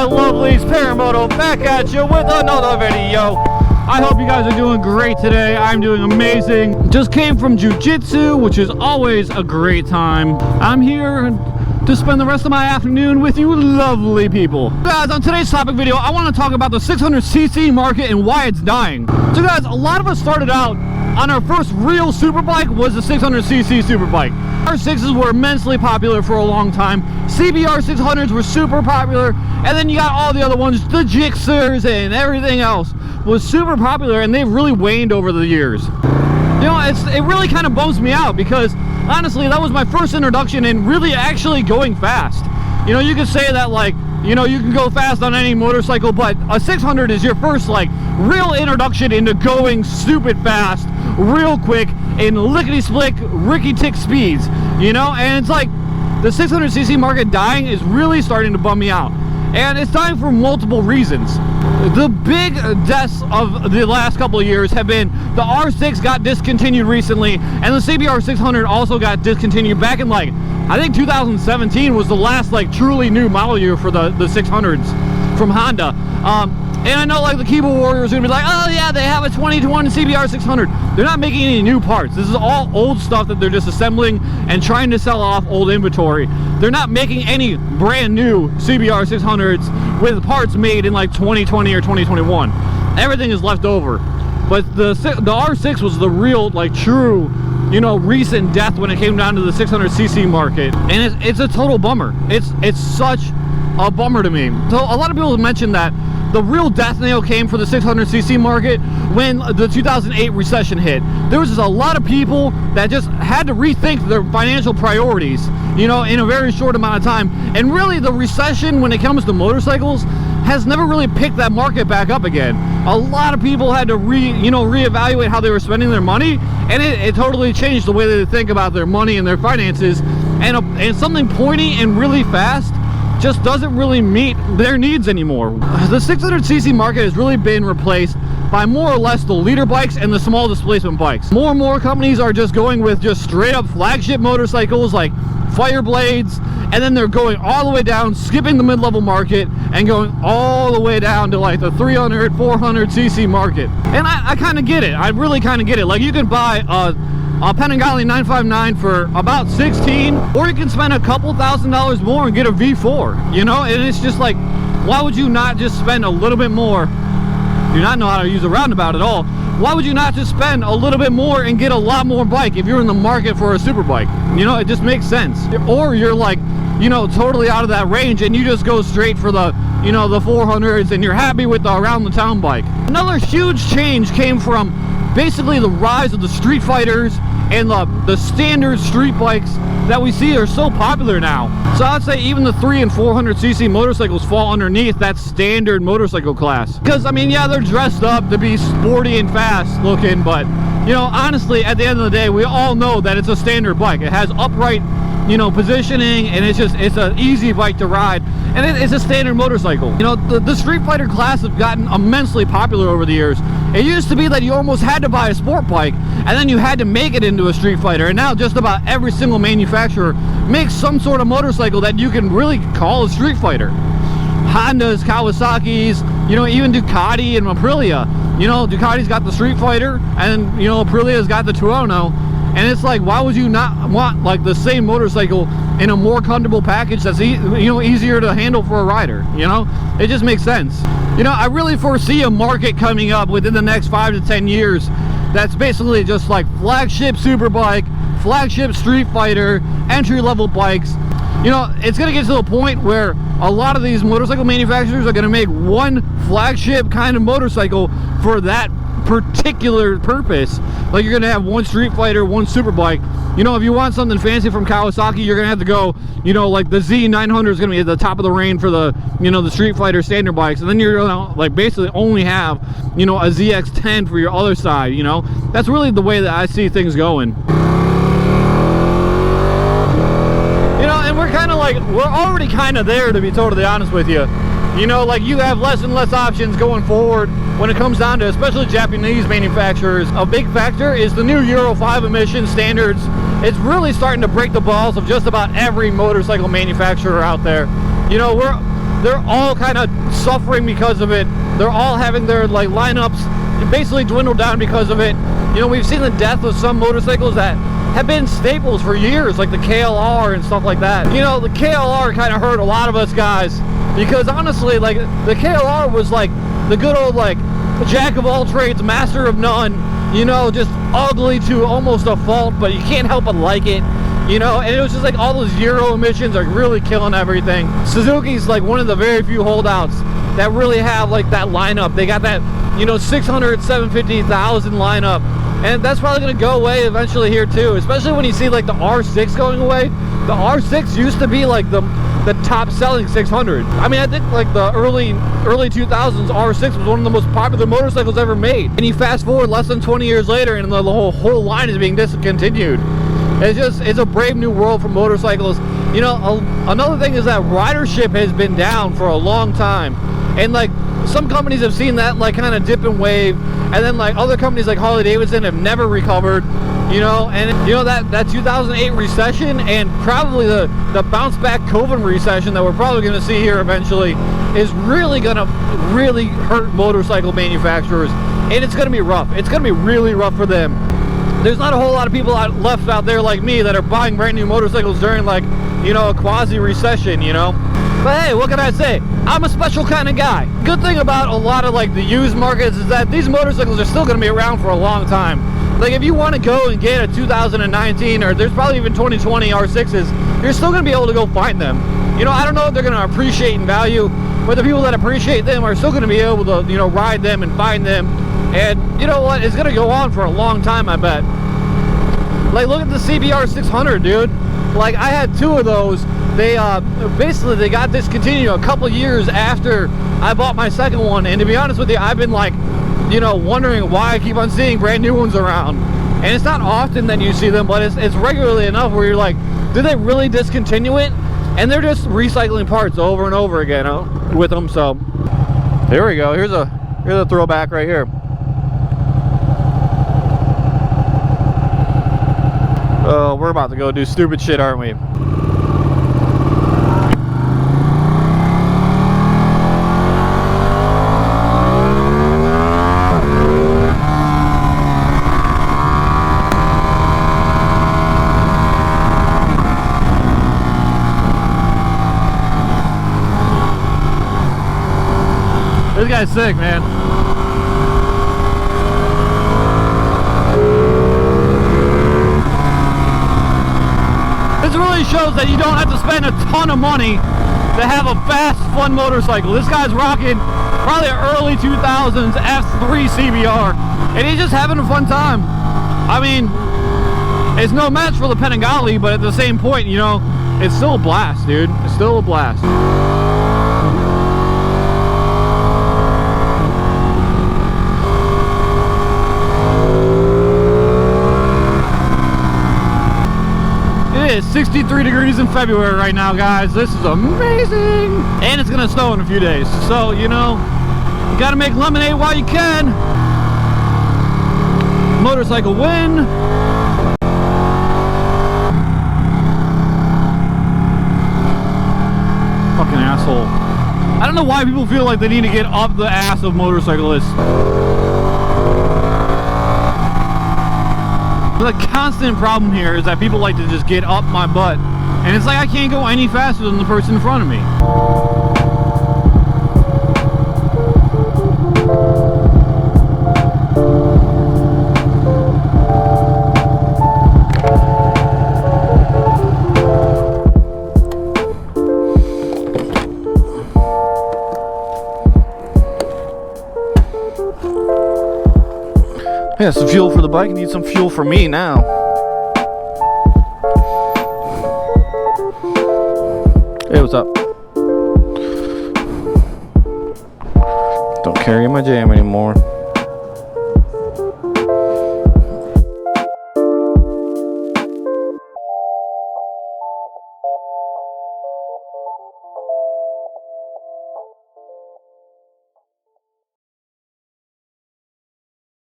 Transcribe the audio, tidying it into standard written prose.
lovelies, Paramoto, back at you with another video. I hope you guys are doing great today. I'm doing amazing. Just came from jiu-jitsu, which is always a great time. I'm here to spend the rest of my afternoon with you lovely people. Guys, on today's topic video, I want to talk about the 600cc market and why it's dying. So guys, a lot of us started out on our first real superbike was the 600cc superbike. R6s were immensely popular for a long time. CBR 600s were super popular, and then you got all the other ones, the Gixxers and everything else was super popular, and they've really waned over the years. You know, it really kind of bums me out because honestly, that was my first introduction in really actually going fast. You know, you could say that like, you know, you can go fast on any motorcycle, but a 600 is your first like real introduction into going stupid fast, real quick, in lickety-split, ricky-tick speeds, you know? And it's like, the 600cc market dying is really starting to bum me out. And it's dying for multiple reasons. The big deaths of the last couple of years have been the R6 got discontinued recently, and the CBR 600 also got discontinued back in like, I think 2017 was the last like truly new model year for the 600s from Honda. And I know like the keyboard warriors are gonna be like, oh yeah, they have a 2021 CBR 600. They're not making any new parts. This is all old stuff that they're just assembling and trying to sell off old inventory. They're not making any brand new CBR 600s with parts made in like 2020 or 2021. Everything is left over. But the R6 was the real, like true, you know, recent death when it came down to the 600cc market. And it's a total bummer. It's such a bummer to me. So a lot of people have mentioned that the real death nail came for the 600cc market when the 2008 recession hit. There was just a lot of people that just had to rethink their financial priorities, you know, in a very short amount of time. And really the recession when it comes to motorcycles has never really picked that market back up again. A lot of people had to reevaluate how they were spending their money, and it totally changed the way they think about their money and their finances. And something pointy and really fast just doesn't really meet their needs anymore. The 600cc market has really been replaced by more or less the leader bikes and the small displacement bikes. More and more companies are just going with just straight up flagship motorcycles like Fireblades, and then they're going all the way down, skipping the mid-level market and going all the way down to like the 300, 400cc market. And I kind of get it. I really kind of get it. Like you can buy a Panigale 959 for about 16, or you can spend a couple $1,000s more and get a V4, you know? And it's just like, why would you not just spend a little bit more? Do not know how to use a roundabout at all. Why would you not just spend a little bit more and get a lot more bike if you're in the market for a super bike? You know, it just makes sense. Or you're like, you know, totally out of that range and you just go straight for the, you know, the 400s and you're happy with the around the town bike. Another huge change came from basically the rise of the street fighters and the standard street bikes that we see are so popular now. So I'd say even the 300 and 400cc motorcycles fall underneath that standard motorcycle class. Because I mean, yeah, they're dressed up to be sporty and fast looking, but you know, honestly, at the end of the day, we all know that it's a standard bike. It has upright, you know, positioning, and it's an easy bike to ride, and it's a standard motorcycle. You know, the street fighter class have gotten immensely popular over the years. It used to be that you almost had to buy a sport bike and then you had to make it into a street fighter, and now just about every single manufacturer makes some sort of motorcycle that you can really call a street fighter. Hondas, Kawasaki's, you know, even Ducati and Aprilia. You know, Ducati's got the street fighter, and you know, Aprilia's got the Tuono. And it's like, why would you not want like the same motorcycle in a more comfortable package that's easier to handle for a rider? You know, it just makes sense. You know, I really foresee a market coming up within the next 5 to 10 years that's basically just like flagship superbike, flagship street fighter, entry-level bikes. You know, it's gonna get to the point where a lot of these motorcycle manufacturers are gonna make one flagship kind of motorcycle for that particular purpose. Like you're gonna have one street fighter, one superbike. You know, if you want something fancy from Kawasaki, you're gonna have to go, you know, like the Z900 is gonna be at the top of the range for the, you know, the street fighter standard bikes, and then you're gonna like basically only have, you know, a ZX10 for your other side. You know, that's really the way that I see things going. You know, and we're kind of like, we're already kind of there, to be totally honest with you. You know, like you have less and less options going forward when it comes down to especially Japanese manufacturers. A big factor is the new Euro 5 emission standards. It's really starting to break the balls of just about every motorcycle manufacturer out there. You know, they're all kind of suffering because of it. They're all having their like lineups basically dwindle down because of it. You know, we've seen the death of some motorcycles that have been staples for years, like the KLR and stuff like that. You know, the KLR kind of hurt a lot of us guys because honestly, like the KLR was like the good old like jack of all trades, master of none. You know, just ugly to almost a fault, but you can't help but like it. You know, and it was just like all those zero emissions are really killing everything. Suzuki's like one of the very few holdouts that really have like that lineup. They got that, you know, 600, 750, 1,000 lineup. And that's probably going to go away eventually here too, especially when you see like the R6 going away. The R6 used to be like the top selling 600. I mean, I think like the early 2000s R6 was one of the most popular motorcycles ever made. And you fast forward less than 20 years later and the whole line is being discontinued. It's a brave new world for motorcycles. You know, another thing is that ridership has been down for a long time. And like some companies have seen that like kind of dip and wave, and then like other companies like Harley Davidson have never recovered. You know, and you know that 2008 recession and probably the bounce back COVID recession that we're probably going to see here eventually is really going to hurt motorcycle manufacturers, and it's going to be rough. It's going to be really rough for them. There's not a whole lot of people left out there like me that are buying brand new motorcycles during like, you know, a quasi recession, you know. But hey, what can I say? I'm a special kind of guy. Good thing about a lot of like the used markets is that these motorcycles are still going to be around for a long time. Like if you want to go and get a 2019 or there's probably even 2020 R6s, you're still going to be able to go find them. You know, I don't know if they're going to appreciate in value, but the people that appreciate them are still going to be able to, you know, ride them and find them. And you know what? It's going to go on for a long time, I bet. Like look at the CBR 600, dude. Like I had two of those. They basically they got discontinued a couple years after I bought my second one, and to be honest with you, I've been like, you know, wondering why I keep on seeing brand new ones around. And it's not often that you see them, but it's regularly enough where you're like, did they really discontinue it? And they're just recycling parts over and over again with them. So here we go. Here's a throwback right here. Oh, we're about to go do stupid shit, aren't we? This guy's sick, man. This really shows that you don't have to spend a ton of money to have a fast, fun motorcycle. This guy's rocking probably an early 2000s F3 CBR, and he's just having a fun time. I mean, it's no match for the Panigale, but at the same point, you know, it's still a blast, dude. It's still a blast. It is 63 degrees in February right now, guys. This is amazing. And it's gonna snow in a few days. So, you know, you gotta make lemonade while you can. Motorcycle win. Fucking asshole. I don't know why people feel like they need to get up the ass of motorcyclists. The constant problem here is that people like to just get up my butt, and it's like I can't go any faster than the person in front of me. Yeah, some fuel for the bike. I need some fuel for me now. Hey, what's up? Don't carry my jam anymore.